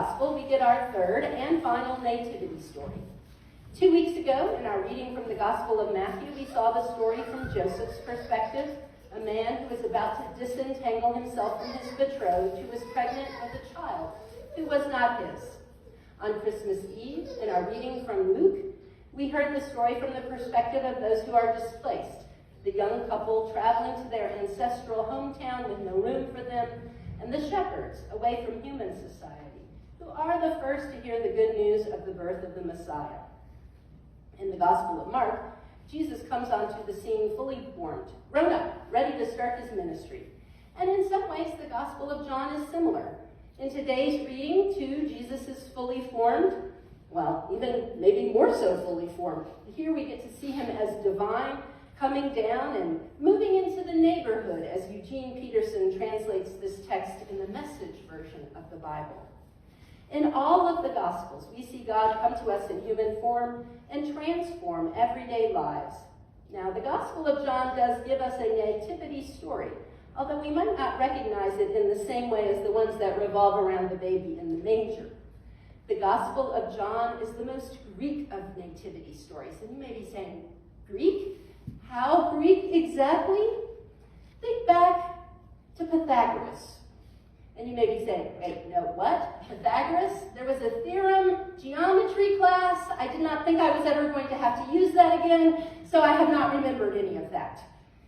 Gospel, we get our third and final nativity story. 2 weeks ago, in our reading from the Gospel of Matthew, we saw the story from Joseph's perspective, a man who was about to disentangle himself from his betrothed who was pregnant with a child who was not his. On Christmas Eve, in our reading from Luke, we heard the story from the perspective of those who are displaced, the young couple traveling to their ancestral hometown with no room for them, and the shepherds away from human society, who are the first to hear the good news of the birth of the Messiah. In the Gospel of Mark, Jesus comes onto the scene fully formed, grown up, ready to start his ministry. And in some ways, the Gospel of John is similar. In today's reading, too, Jesus is fully formed, well, even maybe more so fully formed. Here we get to see him as divine, coming down and moving into the neighborhood, as Eugene Peterson translates this text in the Message version of the Bible. In all of the Gospels, we see God come to us in human form and transform everyday lives. Now, the Gospel of John does give us a nativity story, although we might not recognize it in the same way as the ones that revolve around the baby in the manger. The Gospel of John is the most Greek of nativity stories. And you may be saying, Greek? How Greek exactly? Think back to Pythagoras. And you may be saying, wait, no, what? Pythagoras? There was a theorem, geometry class. I did not think I was ever going to have to use that again, so I have not remembered any of that,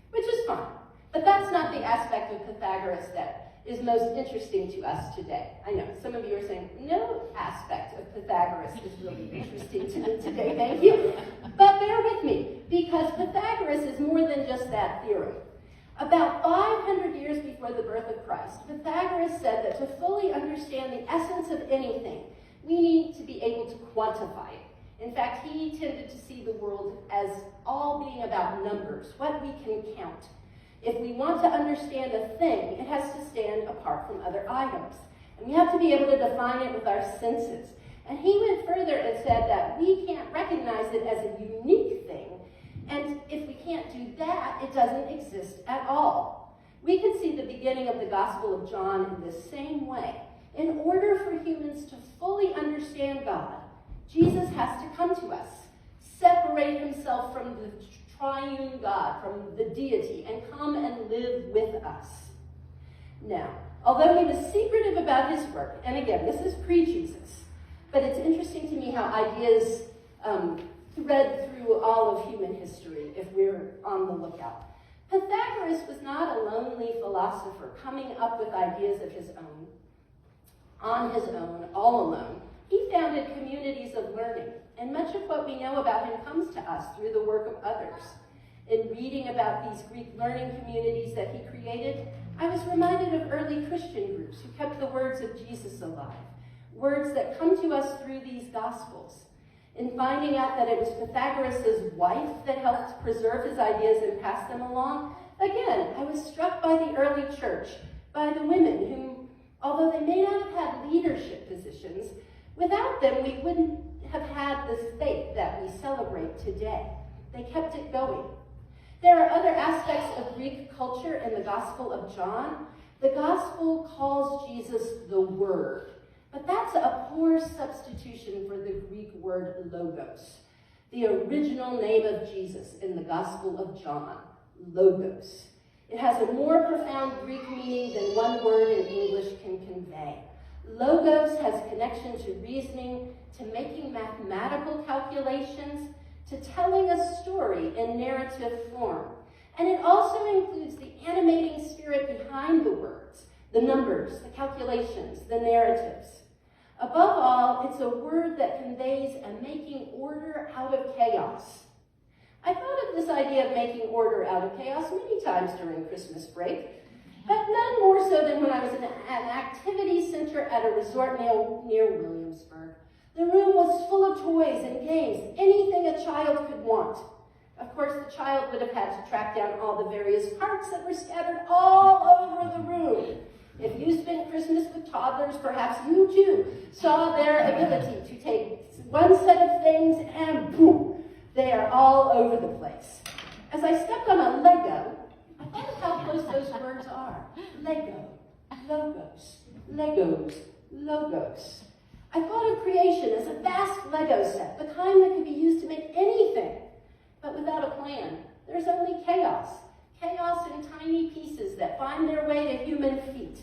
which is fine. But that's not the aspect of Pythagoras that is most interesting to us today. I know, some of you are saying, no aspect of Pythagoras is really interesting to me today, thank you. But bear with me, because Pythagoras is more than just that theorem. About 500 years before the birth of Christ, Pythagoras said that to fully understand the essence of anything, we need to be able to quantify it. In fact, he tended to see the world as all being about numbers, what we can count. If we want to understand a thing, it has to stand apart from other items. And we have to be able to define it with our senses. And he went further and said that we can't recognize it as a unique thing. And if we can't do that, it doesn't exist at all. We can see the beginning of the Gospel of John in the same way. In order for humans to fully understand God, Jesus has to come to us, separate himself from the triune God, from the deity, and come and live with us. Now, although he was secretive about his work, and again, this is pre-Jesus, but it's interesting to me how ideas thread through all of human history if we're on the lookout. Pythagoras was not a lonely philosopher coming up with ideas of his own, on his own, all alone. He founded communities of learning, and much of what we know about him comes to us through the work of others. In reading about these Greek learning communities that he created, I was reminded of early Christian groups who kept the words of Jesus alive, words that come to us through these Gospels. In finding out that it was Pythagoras' wife that helped preserve his ideas and pass them along, again, I was struck by the early church, by the women whom, although they may not have had leadership positions, without them we wouldn't have had this faith that we celebrate today. They kept it going. There are other aspects of Greek culture in the Gospel of John. The Gospel calls Jesus the Word. But that's a poor substitution for the Greek word logos, the original name of Jesus in the Gospel of John, logos. It has a more profound Greek meaning than one word in English can convey. Logos has connection to reasoning, to making mathematical calculations, to telling a story in narrative form. And it also includes the animating spirit behind the words, the numbers, the calculations, the narratives. Above all, it's a word that conveys a making order out of chaos. I thought of this idea of making order out of chaos many times during Christmas break, but none more so than when I was in an activity center at a resort near Williamsburg. The room was full of toys and games, anything a child could want. Of course, the child would have had to track down all the various parts that were scattered all over the room. If you spent Christmas with toddlers, perhaps you too saw their ability to take one set of things and boom, they are all over the place. As I stepped on a Lego, I thought of how close those words are. Lego, logos, Legos, logos. I thought of creation as a vast Lego set, the kind that could be used to make anything. But without a plan, there's only chaos. Chaos in tiny pieces that find their way to human feet.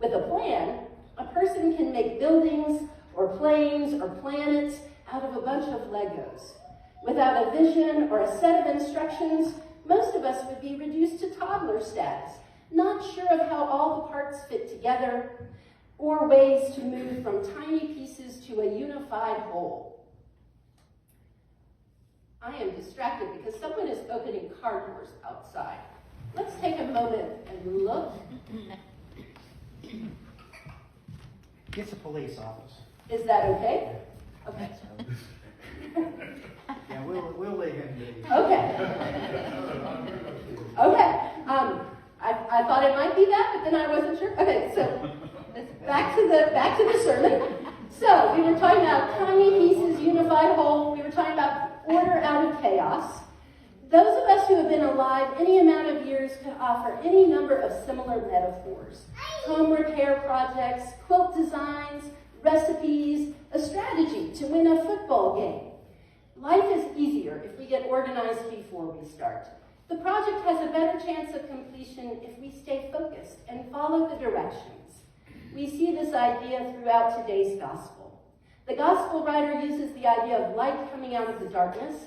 With a plan, a person can make buildings or planes or planets out of a bunch of Legos. Without a vision or a set of instructions, most of us would be reduced to toddler status, not sure of how all the parts fit together, or ways to move from tiny pieces to a unified whole. I am distracted because someone is opening car doors outside. Let's take a moment and look. It's a police office. Is that okay? Okay. Yeah, we'll leave him be. Okay. Okay. I thought it might be that, but then I wasn't sure. Okay, so back to the sermon. So we were talking about tiny pieces, unified whole. We were talking about order out of chaos. Those of us who have been alive any amount of years could offer any number of similar metaphors. Home repair projects, quilt designs, recipes, a strategy to win a football game. Life is easier if we get organized before we start. The project has a better chance of completion if we stay focused and follow the directions. We see this idea throughout today's gospel. The gospel writer uses the idea of light coming out of the darkness,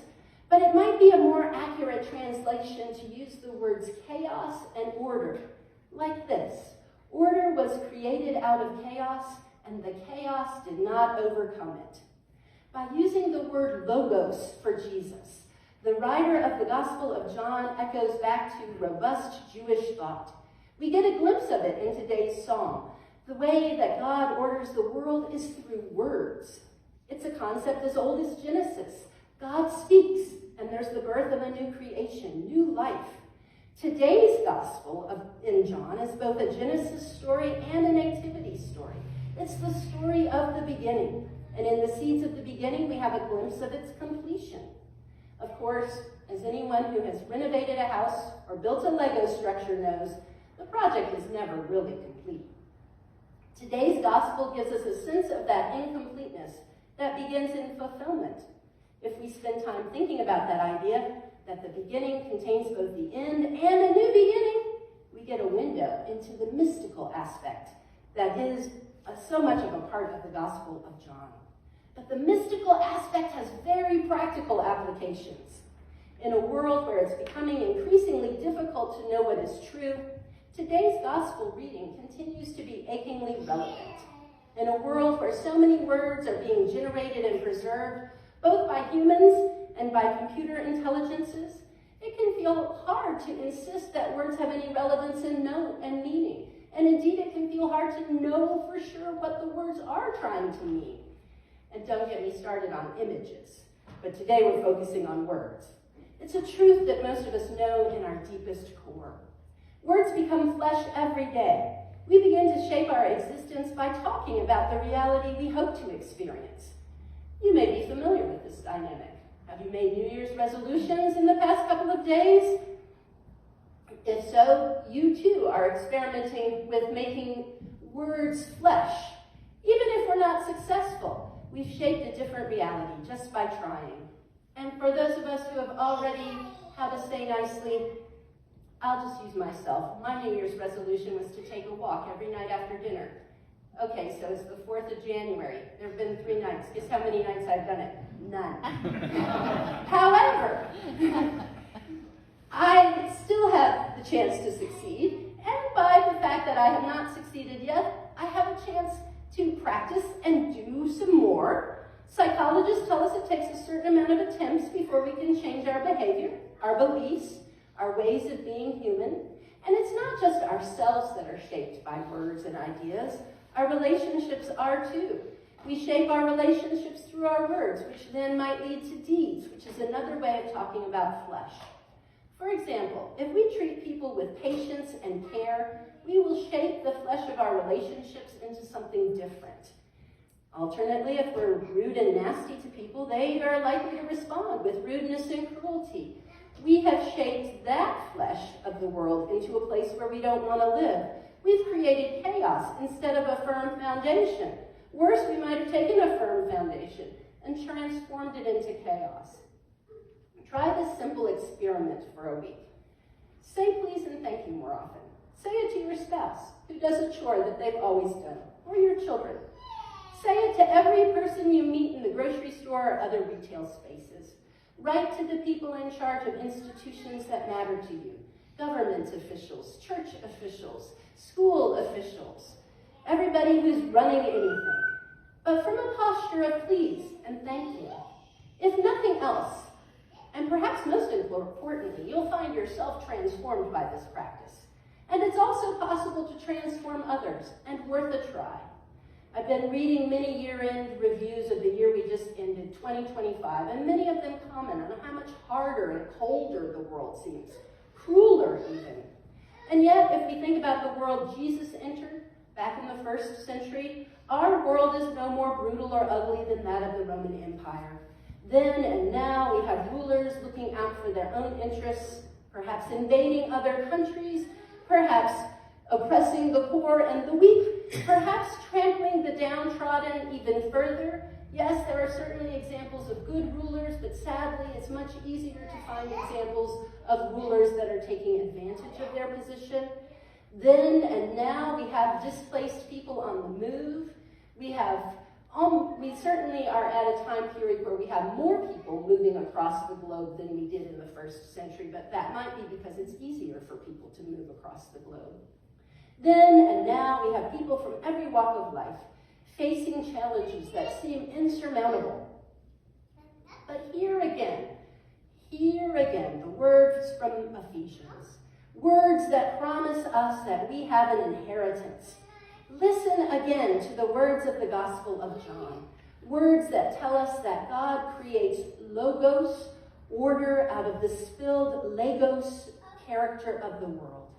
but it might be a more accurate translation to use the words chaos and order, like this. Order was created out of chaos, and the chaos did not overcome it. By using the word logos for Jesus, the writer of the Gospel of John echoes back to robust Jewish thought. We get a glimpse of it in today's psalm. The way that God orders the world is through words. It's a concept as old as Genesis. God speaks, and there's the birth of a new creation, new life. Today's Gospel in John is both a Genesis story and a nativity story. It's the story of the beginning. And in the seeds of the beginning, we have a glimpse of its completion. Of course, as anyone who has renovated a house or built a Lego structure knows, the project is never really complete. Today's gospel gives us a sense of that incompleteness that begins in fulfillment. If we spend time thinking about that idea, that the beginning contains both the end and a new beginning, we get a window into the mystical aspect that is so much of a part of the Gospel of John. But the mystical aspect has very practical applications. In a world where it's becoming increasingly difficult to know what is true, today's gospel reading continues to be achingly relevant. In a world where so many words are being generated and preserved, both by humans and by computer intelligences, it can feel hard to insist that words have any relevance and meaning. And indeed, it can feel hard to know for sure what the words are trying to mean. And don't get me started on images, but today we're focusing on words. It's a truth that most of us know in our deepest core. Words become flesh every day. We begin to shape our existence by talking about the reality we hope to experience. You may be familiar with this dynamic. Have you made New Year's resolutions in the past couple of days? If so, you too are experimenting with making words flesh. Even if we're not successful, we've shaped a different reality just by trying. And for those of us who have already, how to say nicely, I'll just use myself. My New Year's resolution was to take a walk every night after dinner. Okay, so it's the 4th of January. There have been 3 nights. Guess how many nights I've done it? None. However, I still have the chance to succeed, and by the fact that I have not succeeded yet, I have a chance to practice and do some more. Psychologists tell us it takes a certain amount of attempts before we can change our behavior, our beliefs, our ways of being human. And it's not just ourselves that are shaped by words and ideas. Our relationships are too. We shape our relationships through our words, which then might lead to deeds, which is another way of talking about flesh. For example, if we treat people with patience and care, we will shape the flesh of our relationships into something different. Alternately, if we're rude and nasty to people, they are likely to respond with rudeness and cruelty. We have shaped that flesh of the world into a place where we don't want to live. We've created chaos instead of a firm foundation. Worse, we might have taken a firm foundation and transformed it into chaos. Try this simple experiment for a week. Say please and thank you more often. Say it to your spouse, who does a chore that they've always done, or your children. Say it to every person you meet in the grocery store or other retail spaces. Write to the people in charge of institutions that matter to you, government officials, church officials, school officials, everybody who's running anything, but from a posture of please and thank you. If nothing else, and perhaps most importantly, you'll find yourself transformed by this practice. And it's also possible to transform others, and worth a try. I've been reading many year-end reviews of the year we just ended, 2025, and many of them comment on how much harder and colder the world seems, crueler even. And yet, if we think about the world Jesus entered back in the 1st century, our world is no more brutal or ugly than that of the Roman Empire. Then and now we have rulers looking out for their own interests, perhaps invading other countries, perhaps oppressing the poor and the weak, perhaps trampling the downtrodden even further. Yes, there are certainly examples of good rulers, but sadly it's much easier to find examples of rulers that are taking advantage of their position. Then and now we have displaced people on the move. We certainly are at a time period where we have more people moving across the globe than we did in the 1st century, but that might be because it's easier for people to move across the globe. Then and now we have people from every walk of life facing challenges that seem insurmountable. But here again, the words from Ephesians, words that promise us that we have an inheritance. Listen again to the words of the Gospel of John, words that tell us that God creates logos, order, out of the spilled Legos character of the world.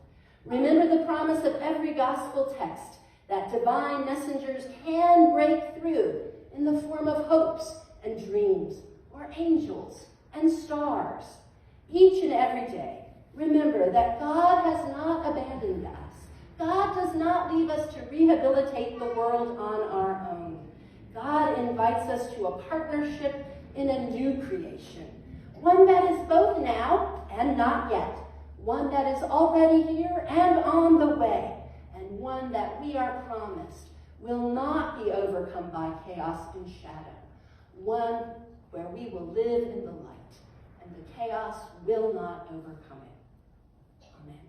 Remember the promise of every gospel text that divine messengers can break through in the form of hopes and dreams, or angels and stars. Each and every day, remember that God has not abandoned us. God does not leave us to rehabilitate the world on our own. God invites us to a partnership in a new creation, one that is both now and not yet, one that is already here and on the way, and one that we are promised will not be overcome by chaos and shadow, one where we will live in the light, and the chaos will not overcome it. Amen.